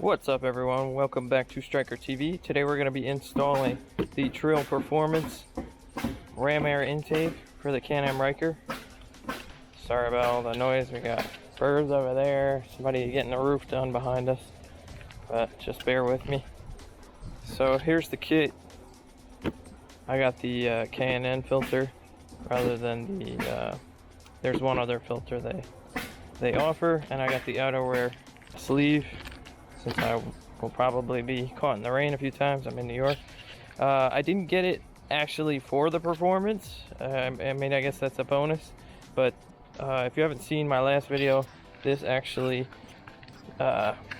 What's up everyone, welcome back to Striker TV. Today we're going to be installing the Treal Performance ram air intake for the Can-Am Ryker. Sorry about all the noise, we got birds over there, somebody getting the roof done behind us, but just bear with me. So here's the kit. I got the K&N filter rather than the, there's one other filter they offer, and I got the outerwear sleeve. Since I will probably be caught in the rain a few times, I'm in New York. I didn't get it actually for the performance. I mean, I guess that's a bonus. But if you haven't seen my last video, this actually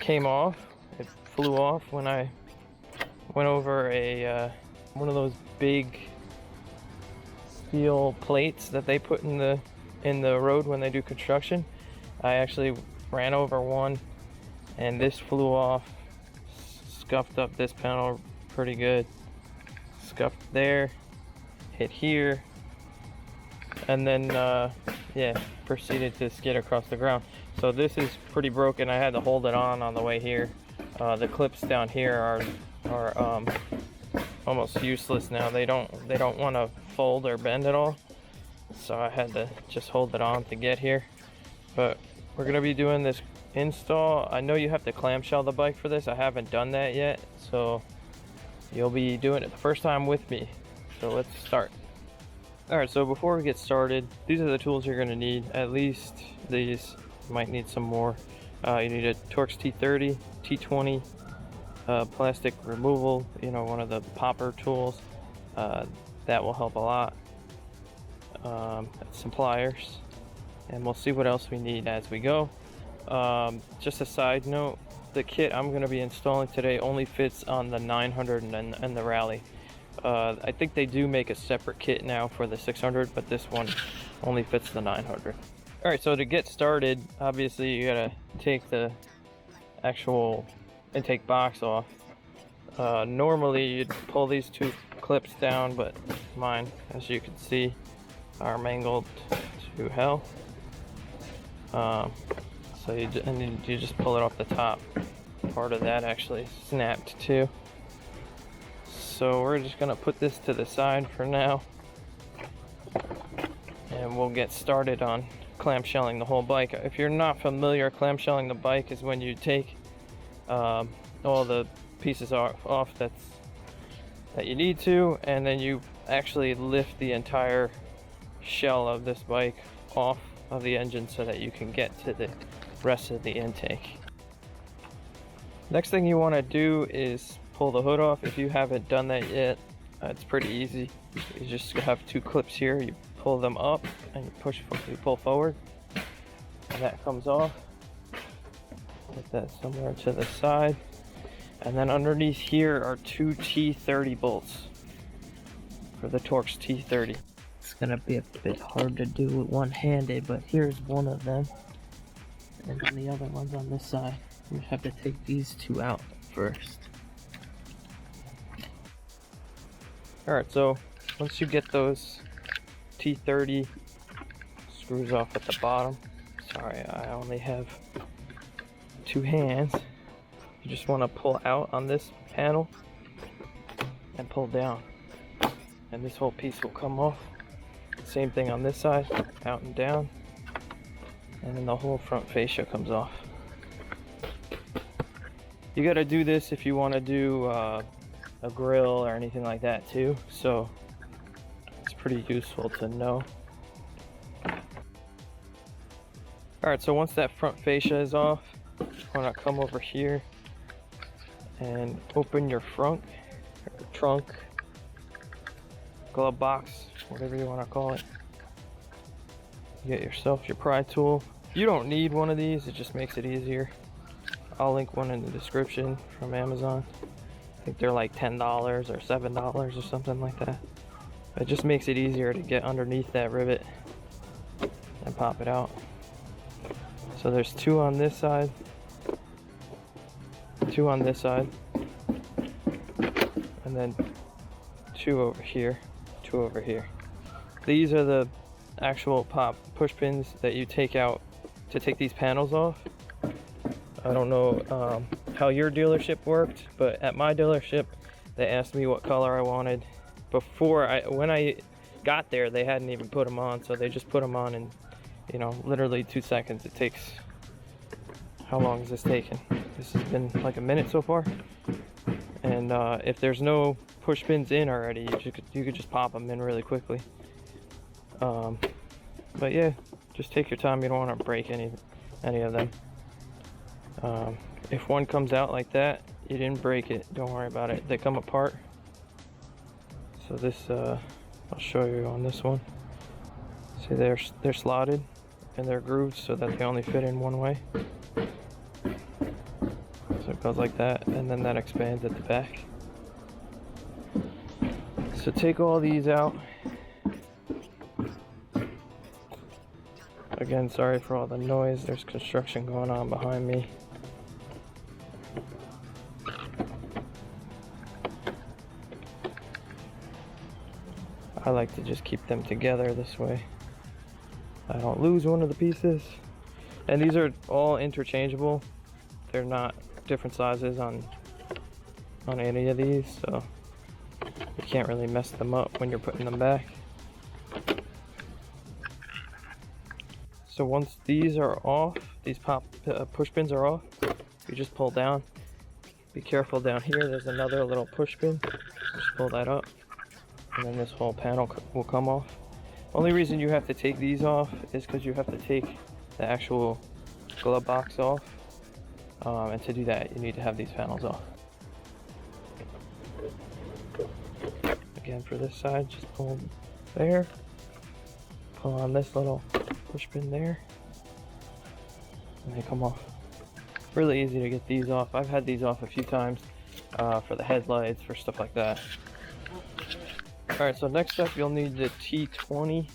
came off. It flew off when I went over a one of those big steel plates that they put in the road when they do construction. I actually ran over one, and this flew off, scuffed up this panel pretty good, scuffed there, hit here, and then yeah, proceeded to skid across the ground. So this is pretty broken. I had to hold it on the way here. The clips down here are almost useless now. They don't want to fold or bend at all, so I had to just hold it on to get here. But we're gonna be doing this install. I know you have to clamshell the bike for this. I haven't done that yet, so you'll be doing it the first time with me. So let's start. Alright, so before we get started, these are the tools you're going to need. At least these. You might need some more. You need a Torx T30, T20, plastic removal, you know, one of the popper tools. That will help a lot. Some pliers, and we'll see what else we need as we go. Just a side note, the kit I'm going to be installing today only fits on the 900 and the Rally. I think they do make a separate kit now for the 600, but this one only fits the 900. Alright, so to get started, obviously you gotta take the actual intake box off. Normally you'd pull these two clips down, but mine, as you can see, are mangled to hell. So you just pull it off the top. Part of that actually snapped too. So we're just gonna put this to the side for now, and we'll get started on clamshelling the whole bike. If you're not familiar, clamshelling the bike is when you take all the pieces off that you need to, and then you actually lift the entire shell of this bike off of the engine so that you can get to the rest of the intake. Next thing you want to do is pull the hood off. If you haven't done that yet, it's pretty easy. You just have two clips here. You pull them up and you pull forward, and that comes off. Put that somewhere to the side, and then underneath here are two T30 bolts for the Torx T30. It's gonna be a bit hard to do with one-handed, but here's one of them, and then the other one's on this side. We have to take these two out first. Alright, so once you get those T30 screws off at the bottom, sorry, I only have two hands. You just want to pull out on this panel and pull down, and this whole piece will come off. Same thing on this side, out and down, and then the whole front fascia comes off. You gotta do this if you want to do a grill or anything like that too, so it's pretty useful to know. Alright, so once that front fascia is off, you want to come over here and open your trunk, glove box, whatever you want to call it. You get yourself your pry tool. You don't need one of these, it just makes it easier. I'll link one in the description from Amazon. I think they're like $10 or $7 or something like that. It just makes it easier to get underneath that rivet and pop it out. So there's two on this side, two on this side, and then two over here, two over here. These are the actual push pins that you take out to take these panels off. I don't know how your dealership worked, but at my dealership, they asked me what color I wanted. When I got there, they hadn't even put them on, so they just put them on in, you know, literally 2 seconds. It takes, how long has this taken? This has been like a minute so far. And if there's no push pins in already, you could just pop them in really quickly. But yeah, just take your time. You don't want to break any of them. If one comes out like that, you didn't break it, don't worry about it. They come apart. So this, I'll show you on this one. See, they're slotted and they're grooved so that they only fit in one way. So it goes like that, and then that expands at the back. So take all these out. Again, sorry for all the noise. There's construction going on behind me. I like to just keep them together this way. I don't lose one of the pieces. And these are all interchangeable. They're not different sizes on any of these, so you can't really mess them up when you're putting them back. So once these are off, these push pins are off, you just pull down. Be careful down here, there's another little push pin. Just pull that up, and then this whole panel will come off. Only reason you have to take these off is because you have to take the actual glove box off. And to do that, you need to have these panels off. Again, for this side, just pull there. Pull on this little push pin there. And they come off. Really easy to get these off. I've had these off a few times for the headlights, for stuff like that. Alright, so next up you'll need the T20,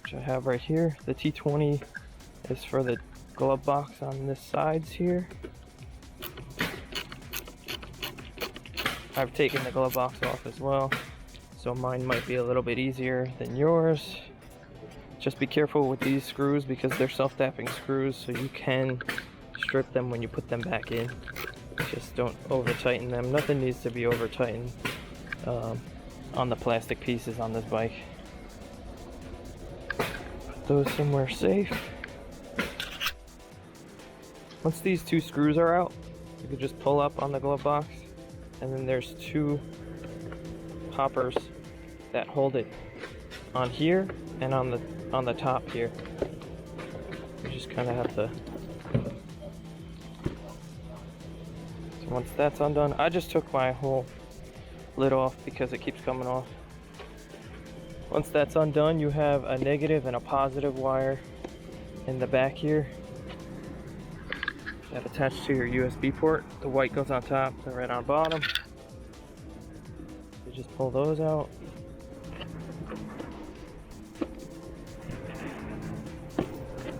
which I have right here. The T20 is for the glove box on the sides here. I've taken the glove box off as well, so mine might be a little bit easier than yours. Just be careful with these screws because they're self-tapping screws, so you can strip them when you put them back in. Just don't over tighten them. Nothing needs to be over tightened on the plastic pieces on this bike. Put those somewhere safe. Once these two screws are out, you can just pull up on the glove box, and then there's two poppers that hold it on here and on the top here. You just kind of have to. So once that's undone, I just took my whole lid off because it keeps coming off. Once that's undone, you have a negative and a positive wire in the back here that attached to your USB port. The white goes on top, the red on bottom. You just pull those out.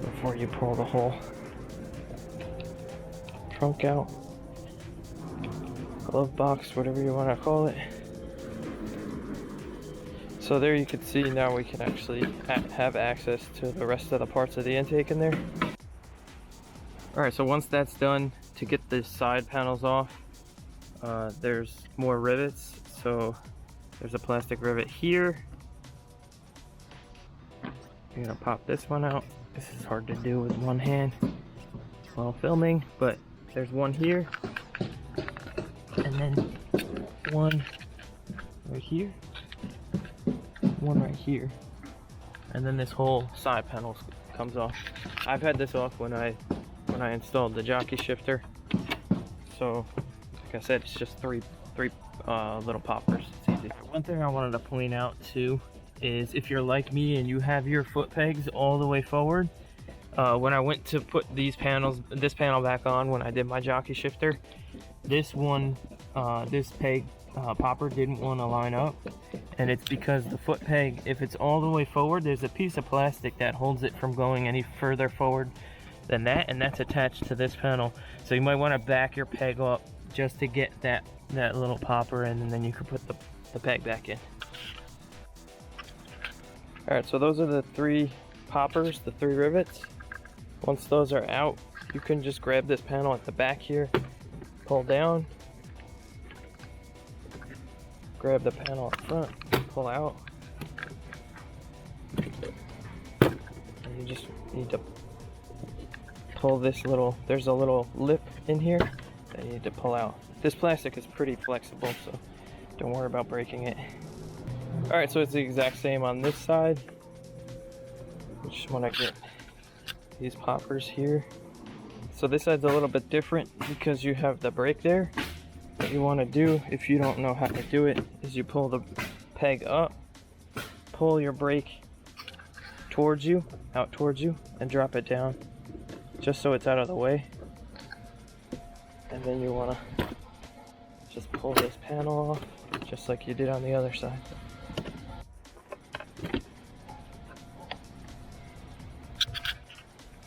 Before you pull the whole trunk out. Glove box, whatever you want to call it. So there you can see now we can actually have access to the rest of the parts of the intake in there. Alright, so once that's done, to get the side panels off, there's more rivets. So there's a plastic rivet here. You're gonna pop this one out. This is hard to do with one hand while filming, but there's one here. And then one right here, one right here, and then this whole side panel comes off. I've had this off when I installed the jockey shifter. So, like I said, it's just three little poppers. It's easy. One thing I wanted to point out too is if you're like me and you have your foot pegs all the way forward, when I went to put this panel back on when I did my jockey shifter, this peg popper didn't want to line up, and it's because the foot peg, if it's all the way forward, there's a piece of plastic that holds it from going any further forward than that, and that's attached to this panel. So you might want to back your peg up just to get that little popper in, and then you can put the peg back in. Alright, so those are the three poppers, the three rivets. Once those are out, you can just grab this panel at the back here, pull down, grab the panel up front, pull out, and you just need to pull this little, there's a little lip in here that you need to pull out. This plastic is pretty flexible, so don't worry about breaking it. Alright, so it's the exact same on this side. You just want to get these poppers here. So this side's a little bit different because you have the brake there. What you want to do, if you don't know how to do it, is you pull the peg up, pull your brake towards you, out towards you, and drop it down just so it's out of the way. And then you want to just pull this panel off just like you did on the other side.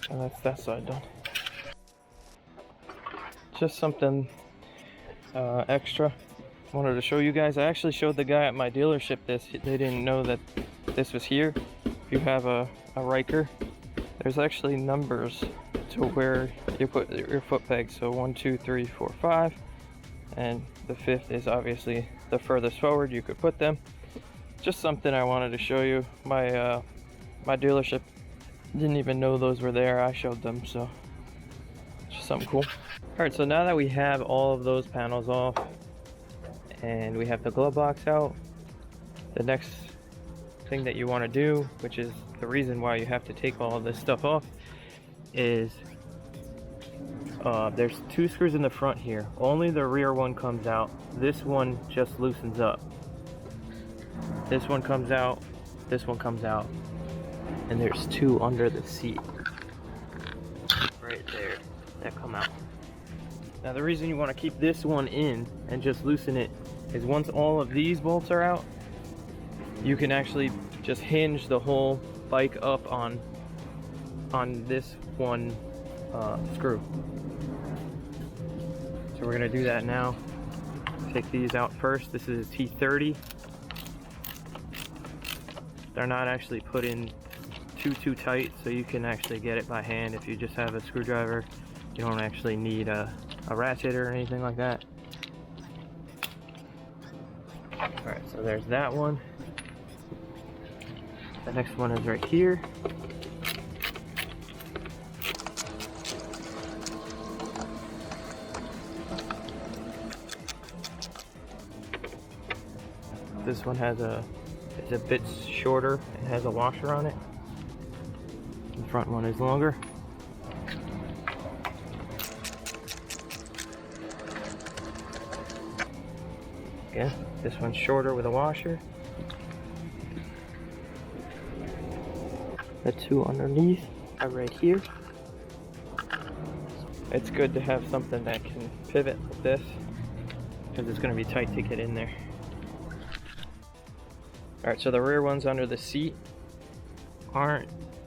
And that's that side done. Just something extra wanted to show you guys. I actually showed the guy at my dealership this. They didn't know that this was here. If you have a Ryker, there's actually numbers to where you put your foot pegs. So 1, 2, 3, 4, 5, and the 5th is obviously the furthest forward you could put them. Just something I wanted to show you. My dealership didn't even know those were there. I showed them, so just something cool. Alright, so now that we have all of those panels off and we have the glove box out, the next thing that you want to do, which is the reason why you have to take all of this stuff off, is there's 2 screws in the front here. Only the rear one comes out. This one just loosens up. This one comes out, this one comes out, and there's 2 under the seat right there that come out. Now the reason you want to keep this one in and just loosen it is once all of these bolts are out, you can actually just hinge the whole bike up on this one screw. So we're gonna do that now. Take these out first. This is a T30. They're not actually put in too tight, so you can actually get it by hand if you just have a screwdriver. You don't actually need a ratchet or anything like that. Alright, so there's that one. The next one is right here. This one is a bit shorter. It has a washer on it. The front one is longer. Again, this one's shorter with a washer. The 2 underneath are right here. It's good to have something that can pivot like this, because it's going to be tight to get in there. Alright, so the rear ones under the seat are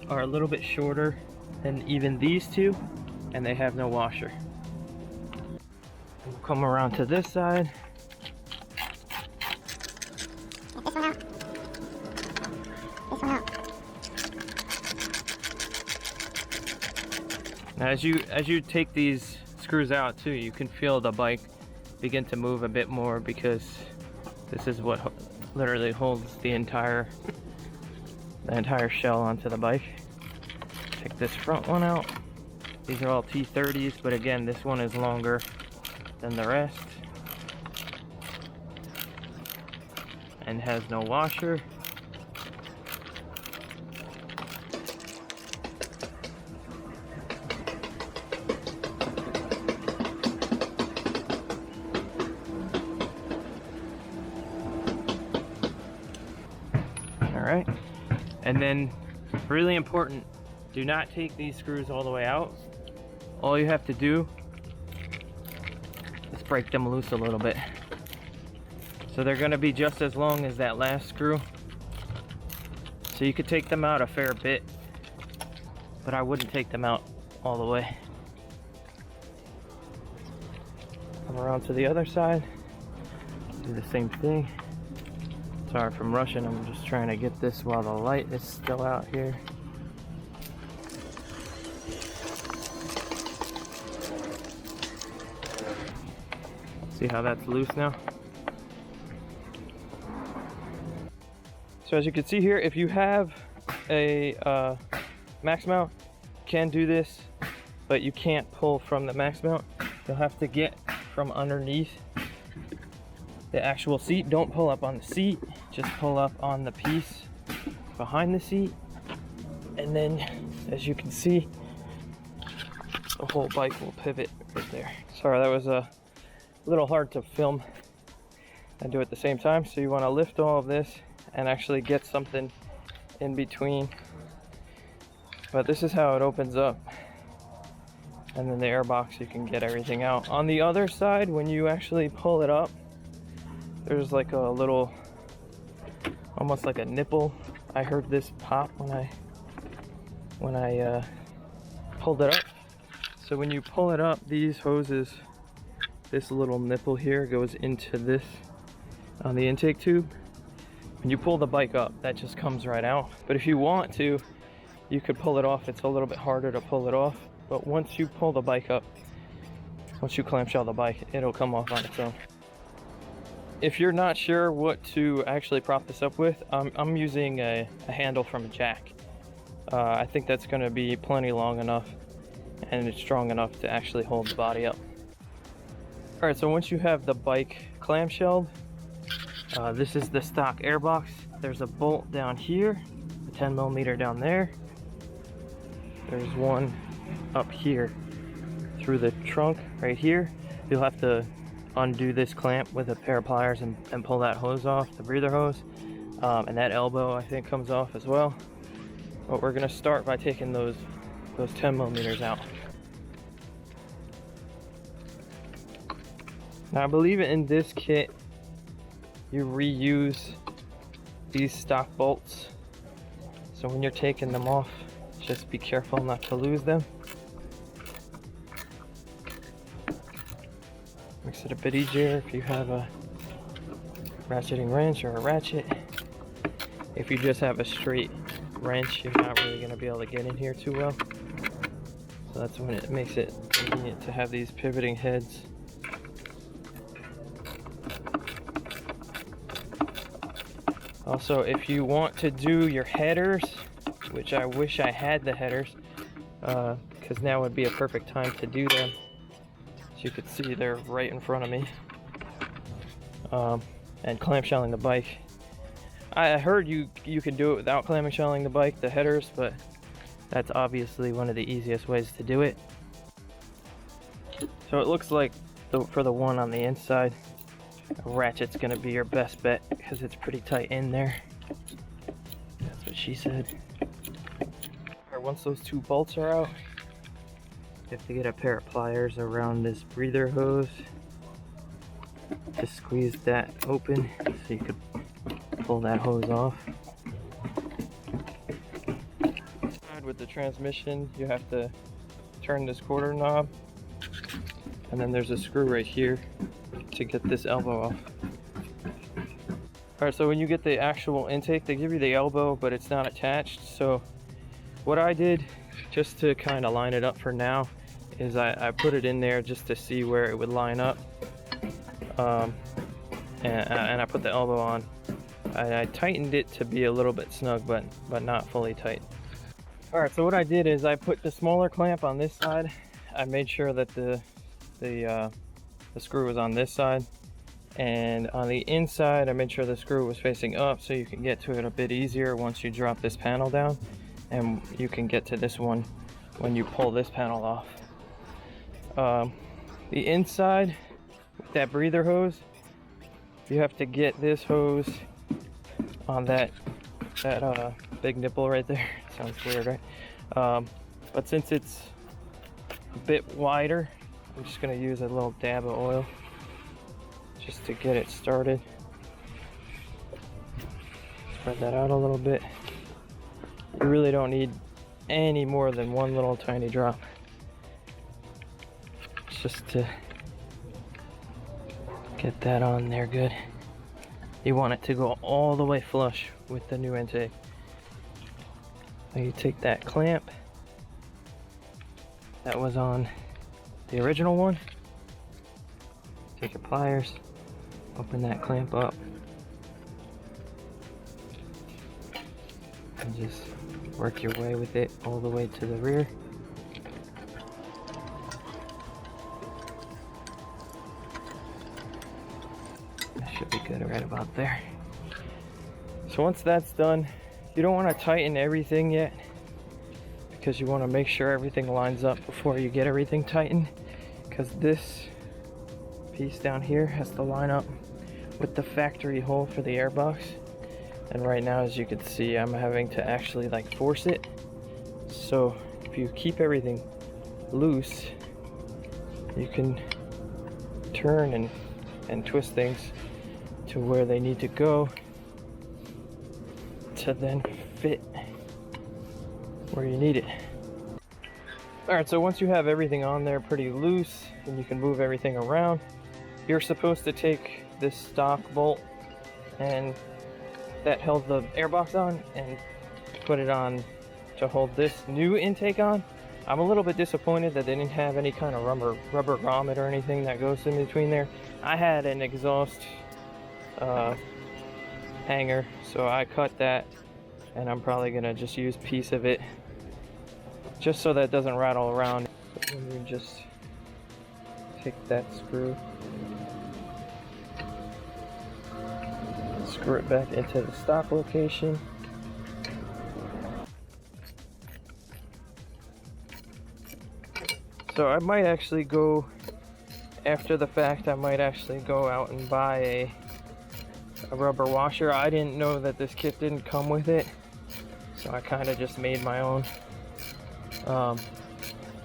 a little bit shorter than even these 2, and they have no washer. We'll come around to this side. This one out. This one out. Now as you take these screws out too, you can feel the bike begin to move a bit more, because this is what literally holds the entire shell onto the bike. Take this front one out. These are all T30s, but again, this one is longer than the rest and has no washer. Alright, and then really important, do not take these screws all the way out. All you have to do is break them loose a little bit. So they're going to be just as long as that last screw. So you could take them out a fair bit, but I wouldn't take them out all the way. Come around to the other side, do the same thing. Sorry if I'm rushing, I'm just trying to get this while the light is still out here. See how that's loose now? So as you can see here, if you have a max mount, you can do this, but you can't pull from the max mount. You'll have to get from underneath the actual seat. Don't pull up on the seat, just pull up on the piece behind the seat. And then, as you can see, the whole bike will pivot right there. Sorry, that was a little hard to film and do at the same time. So you want to lift all of this and actually get something in between. But this is how it opens up. And then the air box, you can get everything out. On the other side, when you actually pull it up, there's like a little, almost like a nipple. I heard this pop when I pulled it up. So when you pull it up, these hoses, this little nipple here goes into this on the intake tube. When you pull the bike up, that just comes right out. But if you want to, you could pull it off. It's a little bit harder to pull it off. But once you pull the bike up, once you clamshell the bike, it'll come off on its own. If you're not sure what to actually prop this up with, I'm using a handle from a jack. I think that's going to be plenty long enough, and it's strong enough to actually hold the body up. Alright, so once you have the bike clamshelled, this is the stock air box. There's a bolt down here, a 10mm down there. There's one up here through the trunk right here. You'll have to undo this clamp with a pair of pliers and pull that hose off, the breather hose. And that elbow, I think, comes off as well. But we're gonna start by taking those 10mm out. Now I believe in this kit you reuse these stock bolts, so when you're taking them off, just be careful not to lose them. Makes it a bit easier if you have a ratcheting wrench or a ratchet. If you just have a straight wrench, you're not really going to be able to get in here too well. So that's when it makes it convenient to have these pivoting heads. Also, if you want to do your headers, which I wish I had the headers, because now would be a perfect time to do them. As you can see, they're right in front of me. And clamshelling the bike. I heard you can do it without clamshelling the bike, the headers, but that's obviously one of the easiest ways to do it. So it looks like for the one on the inside, a ratchet's gonna be your best bet because it's pretty tight in there. That's what she said. Alright, once those two bolts are out, you have to get a pair of pliers around this breather hose to squeeze that open so you could pull that hose off. With the transmission, you have to turn this quarter knob, and then there's a screw right here to get this elbow off. Alright, so when you get the actual intake, they give you the elbow, but it's not attached. So what I did, just to kind of line it up for now, is I put it in there just to see where it would line up. And I put the elbow on. I tightened it to be a little bit snug, but not fully tight. Alright, so what I did is I put the smaller clamp on this side. I made sure that the screw was on this side, and on the inside I made sure the screw was facing up so you can get to it a bit easier once you drop this panel down, and you can get to this one when you pull this panel off. The inside, with that breather hose, you have to get this hose on that big nipple right there. Sounds weird, right? But since it's a bit wider, I'm just going to use a little dab of oil just to get it started. Spread that out a little bit. You really don't need any more than one little tiny drop. It's just to get that on there good. You want it to go all the way flush with the new intake. So you take that clamp that was on the original one, Take your pliers, open that clamp up, and just work your way with it all the way to the rear. That should be good right about there. So once that's done, you don't want to tighten everything yet because you want to make sure everything lines up before you get everything tightened, because this piece down here has to line up with the factory hole for the airbox. And right now, as you can see, I'm having to actually like force it. So if you keep everything loose, you can turn and twist things to where they need to go to then fit where you need it. Alright, so once you have everything on there pretty loose and you can move everything around, you're supposed to take this stock bolt and that held the airbox on and put it on to hold this new intake on. I'm a little bit disappointed that they didn't have any kind of rubber grommet or anything that goes in between there. I had an exhaust hanger, so I cut that, and I'm probably gonna just use a piece of it just so that it doesn't rattle around. So you just take that screw, screw it back into the stock location. So I might actually go, after the fact, I might actually go out and buy a rubber washer. I didn't know that this kit didn't come with it, so I kind of just made my own.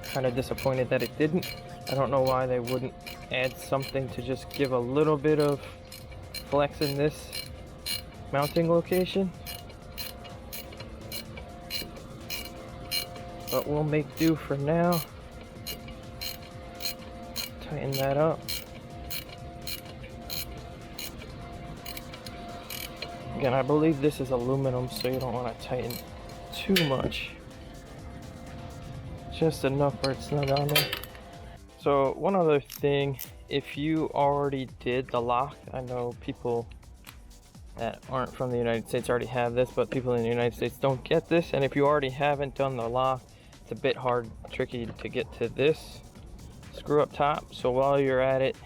Kind of disappointed that it didn't. I don't know why they wouldn't add something to just give a little bit of flex in this mounting location. But we'll make do for now. Tighten that up. Again, I believe this is aluminum, so you don't want to tighten too much. Just enough where it's not on there. So one other thing, if you already did the lock, I know people that aren't from the United States already have this, but people in the United States don't get this. And if you already haven't done the lock, it's a bit tricky to get to this screw up top. So while you're at it,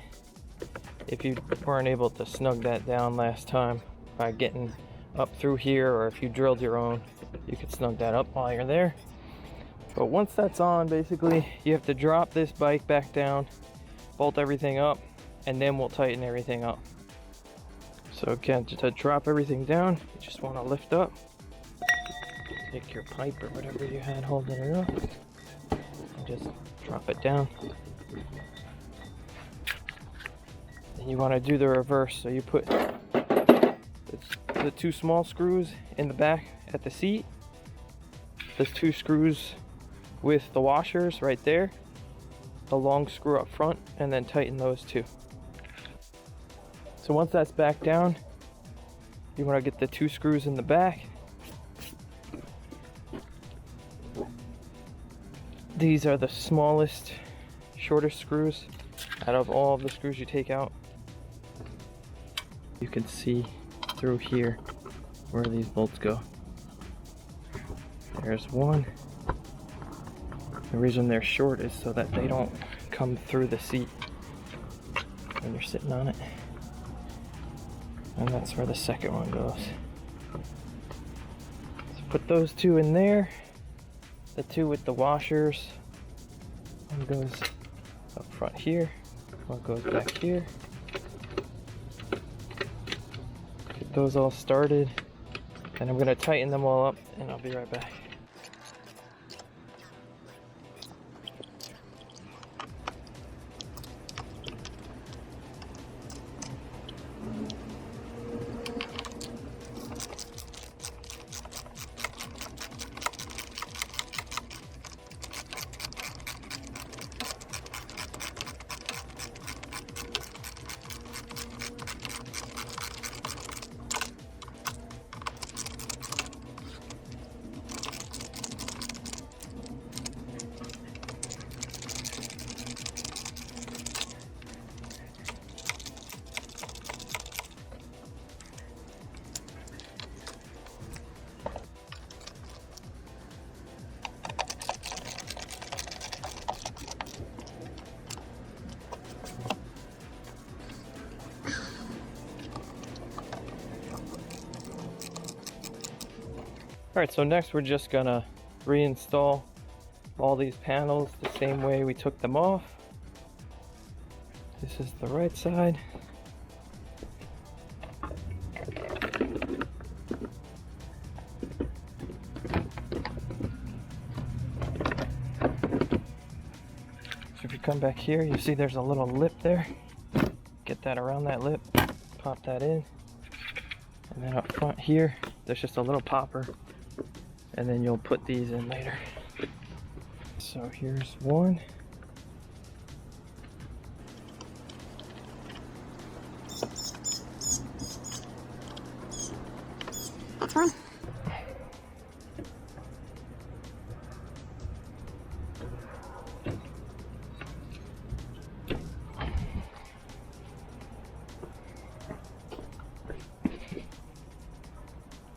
if you weren't able to snug that down last time by getting up through here, or if you drilled your own, you could snug that up while you're there. But once that's on, basically you have to drop this bike back down, bolt everything up, and then we'll tighten everything up. So again, to drop everything down, you just want to lift up, take your pipe or whatever you had holding it up, and just drop it down. And you want to do the reverse, so you put the two small screws in the back at the seat, the two screws with the washers right there, the long screw up front, and then tighten those two. So once that's back down, you want to get the two screws in the back. These are the smallest, shortest screws out of all of the screws you take out. You can see through here where these bolts go. There's one. The reason they're short is so that they don't come through the seat when you're sitting on it. And that's where the second one goes. So put those two in there. The two with the washers. One goes up front here. One goes back here. Get those all started. And I'm going to tighten them all up, and I'll be right back. Alright, so next we're just gonna reinstall all these panels the same way we took them off. This is the right side. So if you come back here, you see there's a little lip there. Get that around that lip, pop that in. And then up front here, there's just a little popper. And then you'll put these in later. So here's one. That's one.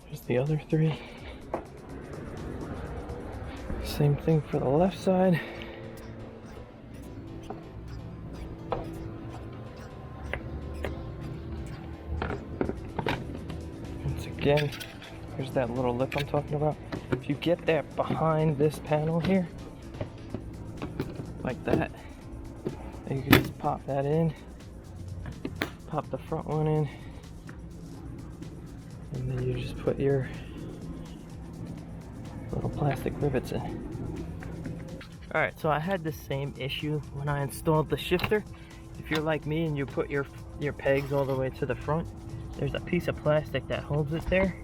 Here's the other three. Same thing for the left side. Once again, here's that little lip I'm talking about. If you get that behind this panel here, like that, then you can just pop that in, pop the front one in, and then you just put your little plastic rivets in. Alright, so I had the same issue when I installed the shifter. If you're like me and you put your pegs all the way to the front, there's a piece of plastic that holds it there.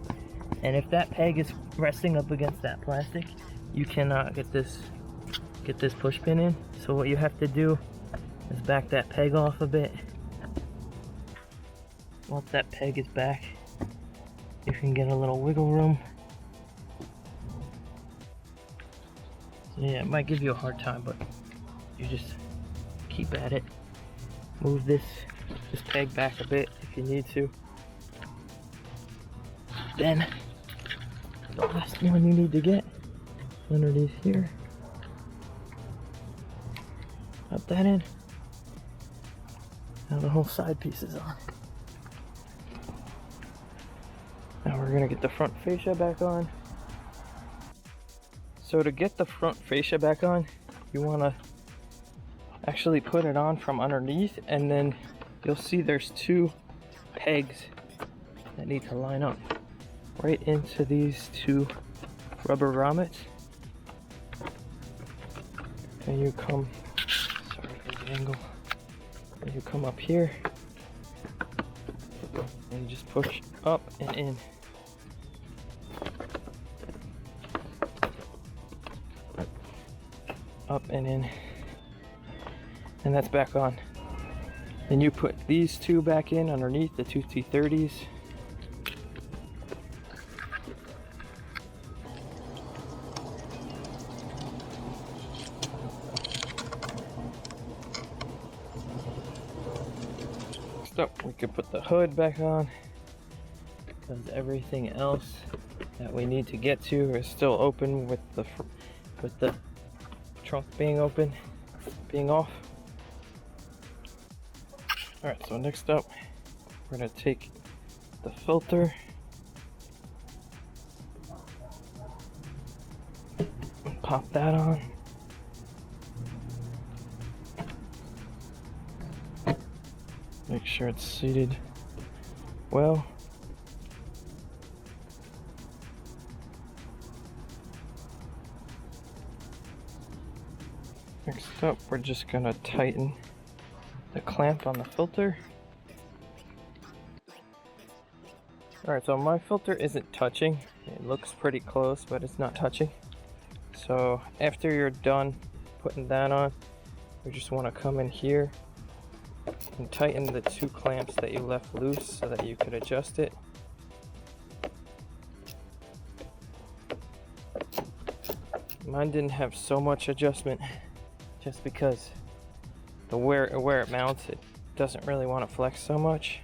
And if that peg is resting up against that plastic, you cannot get this push pin in. So what you have to do is back that peg off a bit. Once that peg is back, you can get a little wiggle room. Yeah, it might give you a hard time, but you just keep at it. Move this peg back a bit if you need to. Then, the last one you need to get underneath here. Pop that in. Now the whole side piece is on. Now we're gonna get the front fascia back on. So to get the front fascia back on, you want to actually put it on from underneath, and then you'll see there's two pegs that need to line up right into these two rubber grommets. And you come, sorry for the angle, and you come up here and you just push up and in. Up and in, and that's back on. Then you put these two back in underneath the two T30s. Next up, we could put the hood back on, because everything else that we need to get to is still open with the trunk being off. Alright, so next up, we're going to take the filter and pop that on. Make sure it's seated well. Next up, we're just going to tighten the clamp on the filter. Alright, so my filter isn't touching. It looks pretty close, but it's not touching. So after you're done putting that on, you just want to come in here and tighten the two clamps that you left loose so that you could adjust it. Mine didn't have so much adjustment, just because where it mounts, it doesn't really want to flex so much.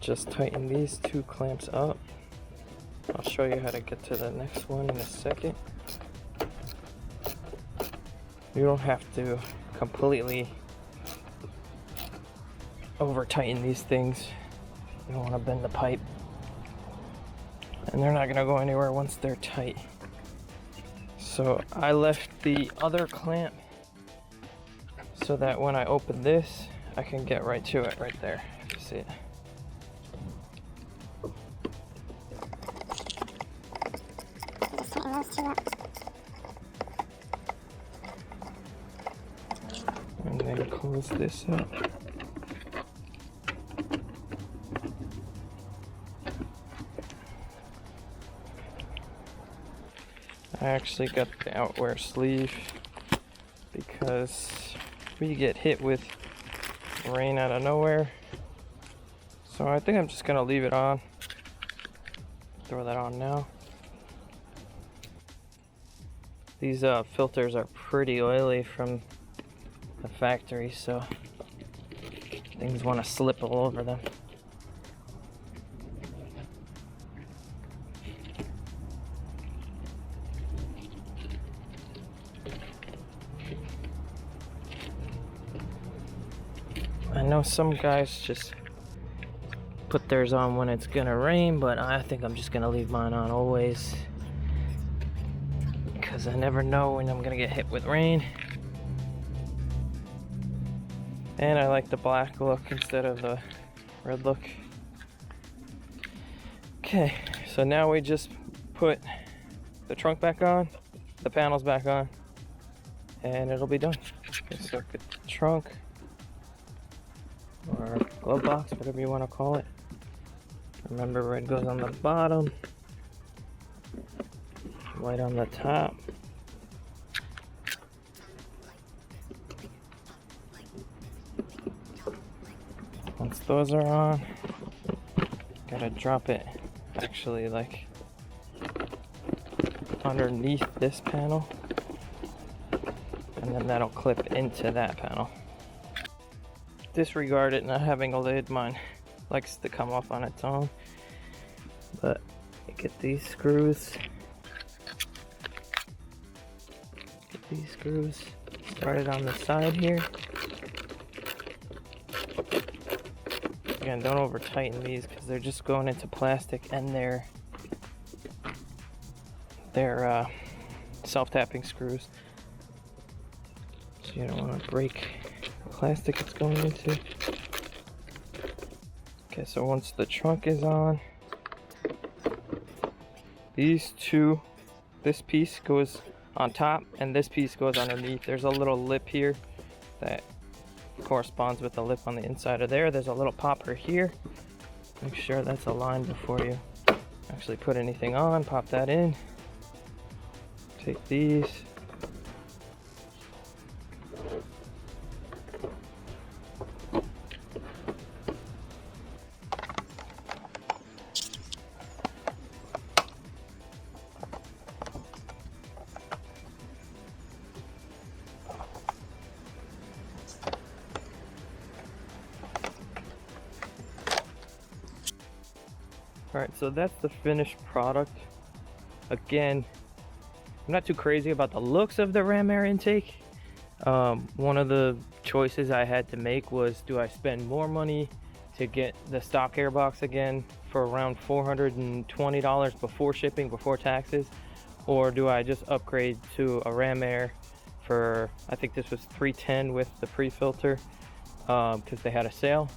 Just tighten these two clamps up. I'll show you how to get to the next one in a second. You don't have to completely over tighten these things. You don't want to bend the pipe. and they're not gonna go anywhere once they're tight. So I left the other clamp so that when I open this, I can get right to it right there. You see it? Just tighten those two up. And then close this up. I actually got the outwear sleeve because we get hit with rain out of nowhere. So I think I'm just gonna leave it on. Throw that on now. These filters are pretty oily from the factory, so things want to slip all over them. I know some guys just put theirs on when it's gonna rain, but I think I'm just gonna leave mine on always, because I never know when I'm gonna get hit with rain. And I like the black look instead of the red look. Okay, so now we just put the trunk back on, the panels back on, and it'll be done. Okay, so get the trunk, or glove box, whatever you want to call it. Remember, red goes on the bottom, white on the top. Once those are on, gotta drop it actually like underneath this panel, and then that'll clip into that panel. Disregard it not having a lid. Mine likes to come off on its own, but you get these screws. Get these screws started on the side here. Again, don't over tighten these because they're just going into plastic, and they're self-tapping screws, so you don't want to break the plastic it's going into. Okay, so once the trunk is on, these two, this piece goes on top and this piece goes underneath. There's a little lip here that corresponds with the lip on the inside of there. There's a little popper here. Make sure that's aligned before you actually put anything on. Pop that in. Take these. Alright, so that's the finished product. Again, I'm not too crazy about the looks of the ram air intake. One of the choices I had to make was, do I spend more money to get the stock airbox again for around $420 before shipping, before taxes, or do I just upgrade to a ram air for, I think this was $310 with the pre-filter, because they had a sale.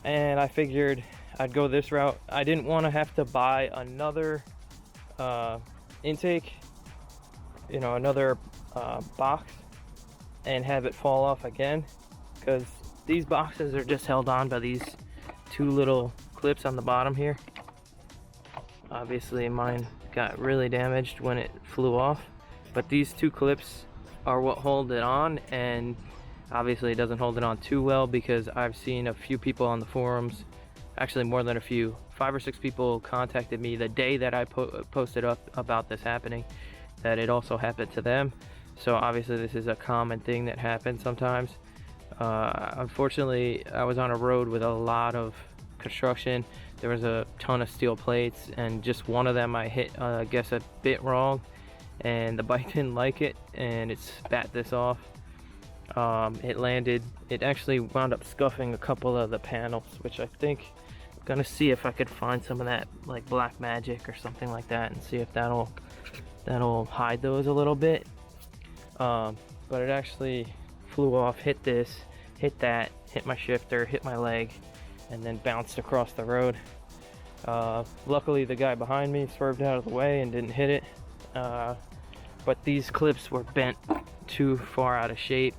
And I figured I'd go this route. I didn't want to have to buy another intake, you know, another box, and have it fall off again, because these boxes are just held on by these two little clips on the bottom here. Obviously mine got really damaged when it flew off, but these two clips are what hold it on, and obviously it doesn't hold it on too well, because I've seen a few people on the forums, actually more than a few, 5 or 6 people contacted me the day that I posted up about this happening, that it also happened to them. So obviously this is a common thing that happens sometimes. Unfortunately, I was on a road with a lot of construction. There was a ton of steel plates, and just one of them I hit, I guess, a bit wrong, and the bike didn't like it, and it spat this off. It landed, it actually wound up scuffing a couple of the panels, which I think Gonna see if I could find some of that like black magic or something like that, and see if that'll hide those a little bit. But it actually flew off, hit this, hit that, hit my shifter, hit my leg, and then bounced across the road. Luckily the guy behind me swerved out of the way and didn't hit it. But these clips were bent too far out of shape.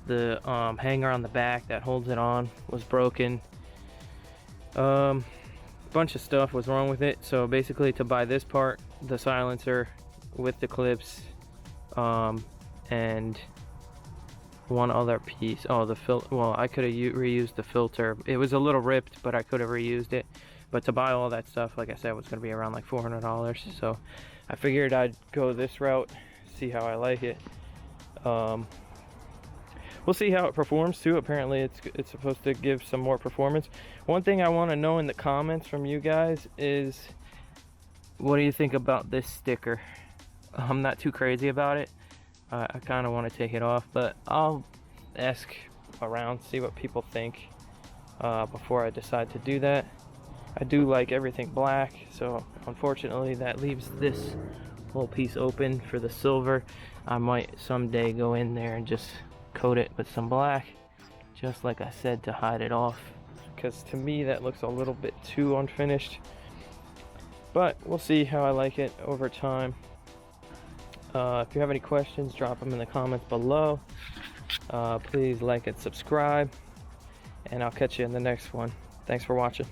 The hanger on the back that holds it on was broken. Bunch of stuff was wrong with it. So basically, to buy this part, the silencer with the clips, and one other piece. Oh, the filter. Well, I could have reused the filter. It was a little ripped, but I could have reused it. But to buy all that stuff, like I said, was going to be around like $400. So I figured I'd go this route, see how I like it. We'll see how it performs too. Apparently it's supposed to give some more performance. One thing I want to know in the comments from you guys is, what do you think about this sticker? I'm not too crazy about it. I kind of want to take it off, but I'll ask around, see what people think before I decide to do that. I do like everything black, so unfortunately that leaves this whole piece open for the silver. I might someday go in there and just coat it with some black, just like I said, to hide it off, because to me that looks a little bit too unfinished. But we'll see how I like it over time. If you have any questions, drop them in the comments below. Please like and subscribe, and I'll catch you in the next one. Thanks for watching.